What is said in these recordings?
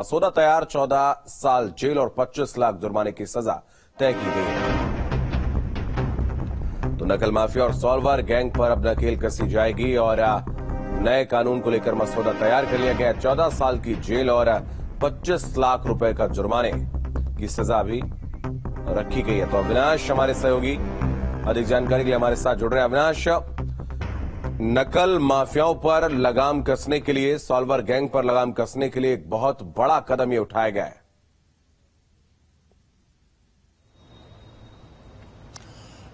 मसौदा तैयार, 14 साल जेल और 25 लाख जुर्माने की सजा तय की गई है। तो नकल माफिया और सॉल्वर गैंग पर अब नकेल कसी जाएगी और नए कानून को लेकर मसौदा तैयार कर लिया गया। 14 साल की जेल और 25 लाख रुपए का जुर्माने की सजा भी रखी गई है। तो अविनाश हमारे सहयोगी अधिक जानकारी के लिए हमारे साथ जुड़ रहे हैं। अविनाश, नकल माफियाओं पर लगाम कसने के लिए, सॉल्वर गैंग पर लगाम कसने के लिए एक बहुत बड़ा कदम ये उठाया गया है।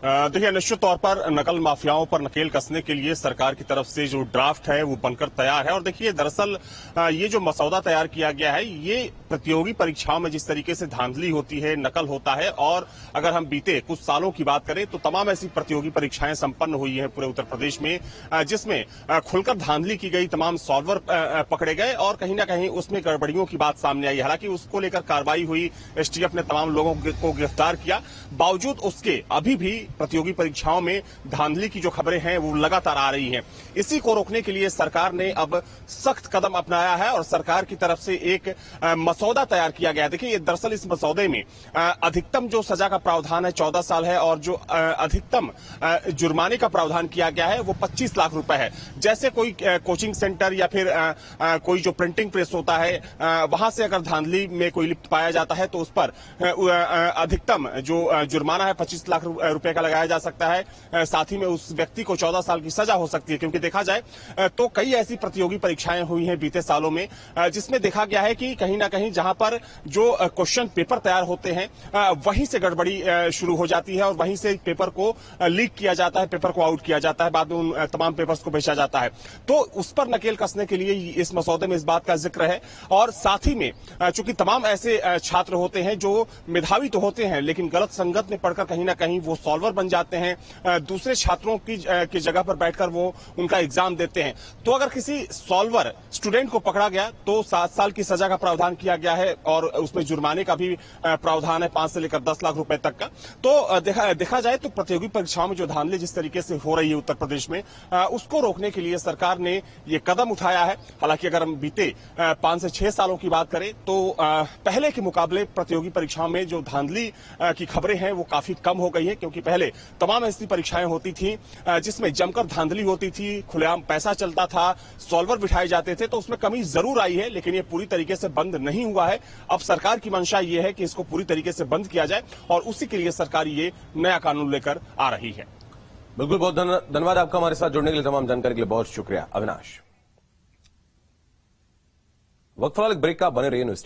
देखिए, निश्चित तौर पर नकल माफियाओं पर नकेल कसने के लिए सरकार की तरफ से जो ड्राफ्ट है वो बनकर तैयार है। और देखिए, दरअसल ये जो मसौदा तैयार किया गया है, ये प्रतियोगी परीक्षाओं में जिस तरीके से धांधली होती है, नकल होता है, और अगर हम बीते कुछ सालों की बात करें तो तमाम ऐसी प्रतियोगी परीक्षाएं संपन्न हुई हैं पूरे उत्तर प्रदेश में, जिसमें खुलकर धांधली की गई, तमाम सॉल्वर पकड़े गए और कहीं ना कहीं उसमें गड़बड़ियों की बात सामने आई। हालांकि उसको लेकर कार्रवाई हुई, एसटीएफ ने तमाम लोगों को गिरफ्तार किया। बावजूद उसके अभी भी प्रतियोगी परीक्षाओं में धांधली की जो खबरें हैं वो लगातार आ रही हैं। इसी को रोकने के लिए सरकार ने अब सख्त कदम अपनाया है और सरकार की तरफ से एक मसौदा तैयार किया गया है। देखिए, दरअसल इस मसौदे में अधिकतम जो सजा का प्रावधान है 14 साल है और जो अधिकतम जुर्माने का प्रावधान किया गया है वो 25 लाख रुपए है। जैसे कोई कोचिंग सेंटर या फिर कोई जो प्रिंटिंग प्रेस होता है, वहां से अगर धांधली में कोई लिप्त पाया जाता है तो उस पर अधिकतम जो जुर्माना है 25 लाख रुपए का लगाया जा सकता है। साथ ही में उस व्यक्ति को 14 साल की सजा हो सकती है। क्योंकि देखा जाए तो कई ऐसी प्रतियोगी परीक्षाएं हुई हैं बीते सालों में, जिसमें देखा गया है कि कहीं ना कहीं जहां पर जो क्वेश्चन पेपर तैयार होते हैं वहीं से गड़बड़ी शुरू हो जाती है और वहीं से पेपर को लीक किया जाता है, पेपर को आउट किया जाता है, बाद में उन तमाम पेपर्स को बेचा जाता है। तो उस पर नकेल कसने के लिए इस मसौदे में इस बात का जिक्र है। और साथ ही में चूंकि तमाम ऐसे छात्र होते हैं जो मेधावी तो होते हैं लेकिन गलत संगत में पढ़कर कहीं ना कहीं वो सॉल्वर बन जाते हैं, दूसरे छात्रों की जगह पर बैठकर वो उनका एग्जाम देते हैं। तो अगर किसी सॉल्वर स्टूडेंट को पकड़ा गया तो 7 साल की सजा का प्रावधान किया गया है और उसमें जुर्माने का भी प्रावधान है 5 से लेकर 10 लाख रुपए तक का। तो देखा जाए तो प्रतियोगी परीक्षाओं में जो धांधली जिस तरीके से हो रही है उत्तर प्रदेश में, उसको रोकने के लिए सरकार ने ये कदम उठाया है। हालांकि अगर हम बीते 5 से 6 सालों की बात करें तो पहले के मुकाबले प्रतियोगी परीक्षाओं में जो धांधली की खबरें हैं वो काफी कम हो गई है। क्योंकि पहले तमाम ऐसी परीक्षाएं होती थी जिसमें जमकर धांधली होती थी, खुलेआम पैसा चलता था, सॉल्वर बिठाए जाते थे। तो उसमें कमी जरूर आई है लेकिन ये पूरी तरीके से बंद नहीं हुआ है। अब सरकार की मंशा ये है कि इसको पूरी तरीके से बंद किया जाए और उसी के लिए सरकार ये नया कानून लेकर आ रही है। बिल्कुल, बहुत धन्यवाद आपका हमारे साथ जुड़ने के लिए, तमाम जानकारी के लिए बहुत शुक्रिया अविनाश। वक्त फिलहाल एक ब्रेक का, बने रहिए।